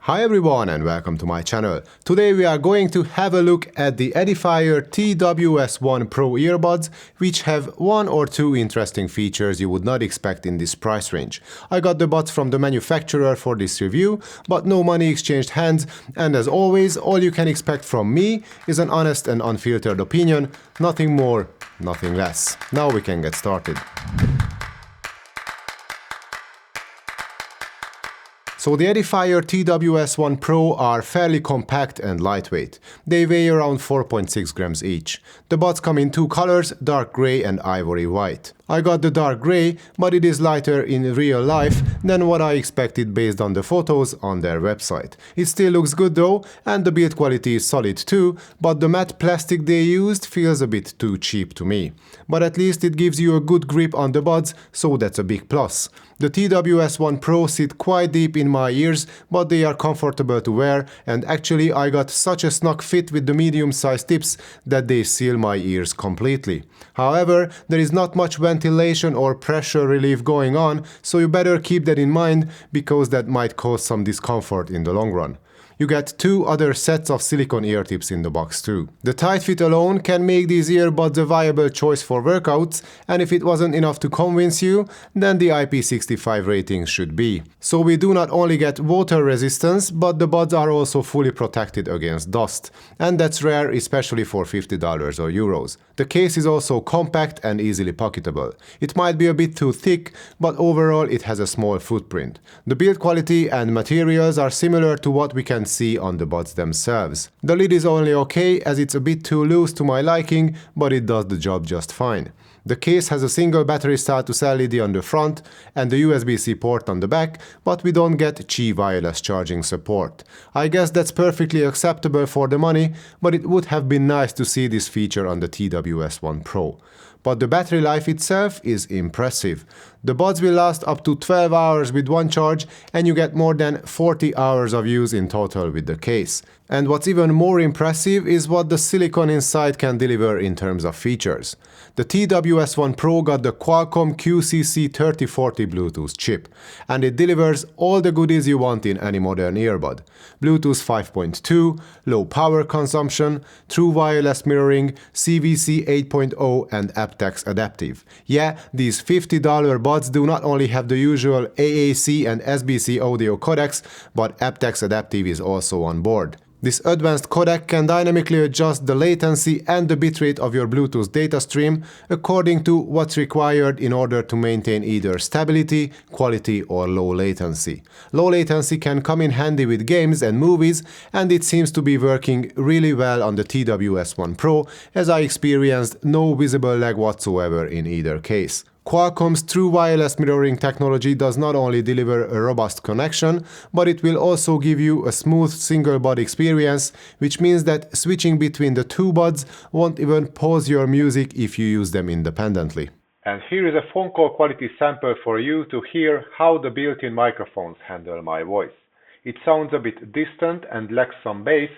Hi everyone and welcome to my channel. Today we are going to have a look at the Edifier TWS1 Pro earbuds, which have one or two interesting features you would not expect in this price range. I got the buds from the manufacturer for this review, but no money exchanged hands, and as always, all you can expect from me is an honest and unfiltered opinion, nothing more, nothing less. Now we can get started. So the Edifier TWS1 Pro are fairly compact and lightweight. They weigh around 4.6 grams each. The buds come in two colors, dark grey and ivory white. I got the dark grey, but it is lighter in real life than what I expected based on the photos on their website. It still looks good though, and the build quality is solid too, but the matte plastic they used feels a bit too cheap to me. But at least it gives you a good grip on the buds, so that's a big plus. The TWS1 Pro sit quite deep in my ears, but they are comfortable to wear, and actually I got such a snug fit with the medium-sized tips that they seal my ears completely. However, there is not much ventilation or pressure relief going on, so you better keep that in mind because that might cause some discomfort in the long run. You get two other sets of silicone ear tips in the box too. The tight fit alone can make these earbuds a viable choice for workouts, and if it wasn't enough to convince you, then the IP65 rating should be. So we do not only get water resistance, but the buds are also fully protected against dust, and that's rare especially for $50 or euros. The case is also compact and easily pocketable. It might be a bit too thick, but overall it has a small footprint. The build quality and materials are similar to what we can see on the buds themselves. The lid is only okay as it's a bit too loose to my liking, but it does the job just fine. The case has a single battery status LED on the front and the USB-C port on the back, but we don't get Qi wireless charging support. I guess that's perfectly acceptable for the money, but it would have been nice to see this feature on the TWS1 Pro. But the battery life itself is impressive. The buds will last up to 12 hours with one charge, and you get more than 40 hours of use in total with the case. And what's even more impressive is what the silicone inside can deliver in terms of features. The TWS1 Pro got the Qualcomm QCC3040 Bluetooth chip, and it delivers all the goodies you want in any modern earbud. Bluetooth 5.2, low power consumption, true wireless mirroring, CVC 8.0 and aptX adaptive. Yeah, these $50 buds do not only have the usual AAC and SBC audio codecs, but aptX adaptive is also on board. This advanced codec can dynamically adjust the latency and the bitrate of your Bluetooth data stream according to what's required in order to maintain either stability, quality or low latency. Low latency can come in handy with games and movies, and it seems to be working really well on the TWS1 Pro, as I experienced no visible lag whatsoever in either case. Qualcomm's true wireless mirroring technology does not only deliver a robust connection, but it will also give you a smooth single bud experience, which means that switching between the two buds won't even pause your music if you use them independently. And here is a phone call quality sample for you to hear how the built-in microphones handle my voice. It sounds a bit distant and lacks some bass,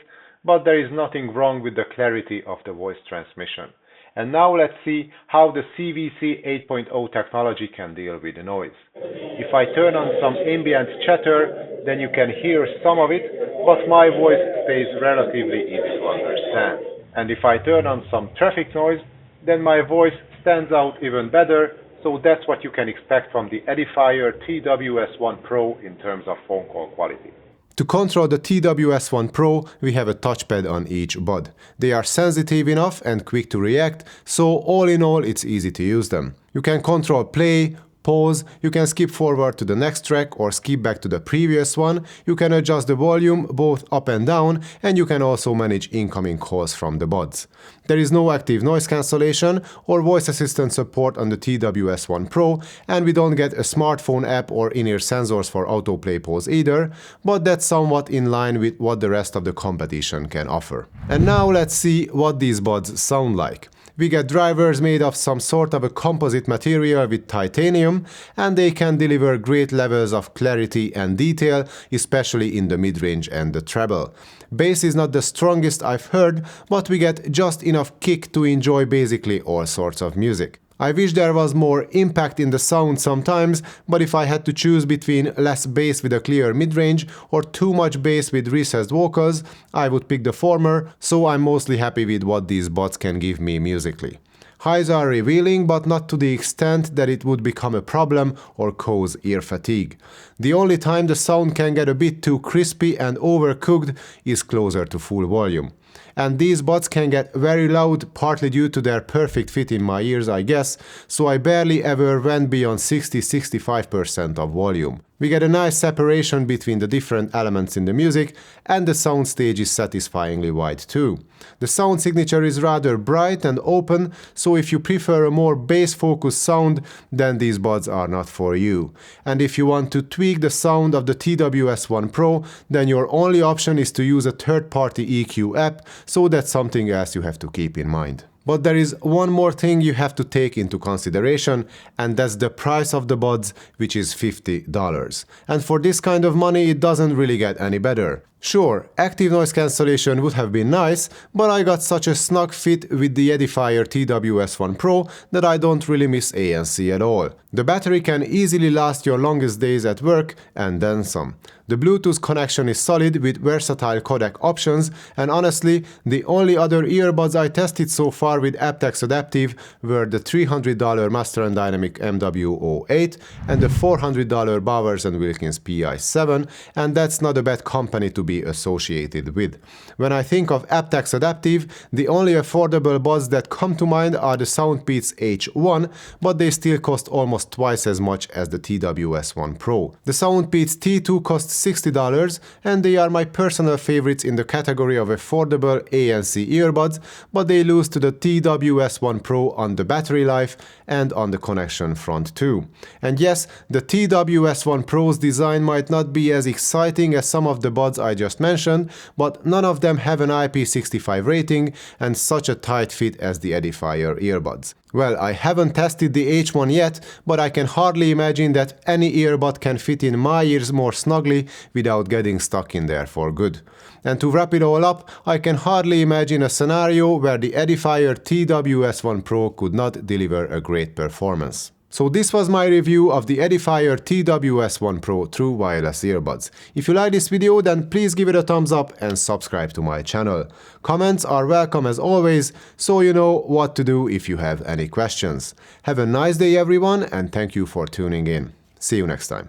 but there is nothing wrong with the clarity of the voice transmission. And now let's see how the CVC 8.0 technology can deal with the noise. If I turn on some ambient chatter, then you can hear some of it, but my voice stays relatively easy to understand. And if I turn on some traffic noise, then my voice stands out even better, so that's what you can expect from the Edifier TWS1 Pro in terms of phone call quality. To control the TWS1 Pro, we have a touchpad on each bud. They are sensitive enough and quick to react, so all in all it's easy to use them. You can control play, pause, you can skip forward to the next track or skip back to the previous one, you can adjust the volume both up and down, and you can also manage incoming calls from the buds. There is no active noise cancellation or voice assistant support on the TWS1 Pro, and we don't get a smartphone app or in-ear sensors for autoplay pause either, but that's somewhat in line with what the rest of the competition can offer. And now let's see what these buds sound like. We get drivers made of some sort of a composite material with titanium, and they can deliver great levels of clarity and detail, especially in the mid-range and the treble. Bass is not the strongest I've heard, but we get just enough kick to enjoy basically all sorts of music. I wish there was more impact in the sound sometimes, but if I had to choose between less bass with a clear mid-range or too much bass with recessed vocals, I would pick the former, so I'm mostly happy with what these buds can give me musically. Highs are revealing, but not to the extent that it would become a problem or cause ear fatigue. The only time the sound can get a bit too crispy and overcooked is closer to full volume. And these buds can get very loud, partly due to their perfect fit in my ears, I guess, so I barely ever went beyond 60–65% of volume. We get a nice separation between the different elements in the music, and the soundstage is satisfyingly wide too. The sound signature is rather bright and open, so if you prefer a more bass-focused sound, then these buds are not for you. And if you want to tweak the sound of the TWS1 Pro, then your only option is to use a third-party EQ app, so that's something else you have to keep in mind. But there is one more thing you have to take into consideration, and that's the price of the buds, which is $50. And for this kind of money, it doesn't really get any better. Sure, active noise cancellation would have been nice, but I got such a snug fit with the Edifier TWS1 Pro that I don't really miss ANC at all. The battery can easily last your longest days at work and then some. The Bluetooth connection is solid with versatile codec options, and honestly, the only other earbuds I tested so far with aptX Adaptive were the $300 Master & Dynamic MW08 and the $400 Bowers & Wilkins PI7, and that's not a bad company to be associated with. When I think of aptX Adaptive, the only affordable buds that come to mind are the Soundpeats H1, but they still cost almost twice as much as the TWS1 Pro. The Soundpeats T2 costs $60, and they are my personal favorites in the category of affordable ANC earbuds, but they lose to the TWS1 Pro on the battery life and on the connection front too. And yes, the TWS1 Pro's design might not be as exciting as some of the buds I just mentioned, but none of them have an IP65 rating and such a tight fit as the Edifier earbuds. Well, I haven't tested the H1 yet, but I can hardly imagine that any earbud can fit in my ears more snugly without getting stuck in there for good. And to wrap it all up, I can hardly imagine a scenario where the Edifier TWS1 Pro could not deliver a great performance. So this was my review of the Edifier TWS1 Pro True Wireless Earbuds. If you like this video, then please give it a thumbs up and subscribe to my channel. Comments are welcome as always, so you know what to do if you have any questions. Have a nice day everyone, and thank you for tuning in. See you next time.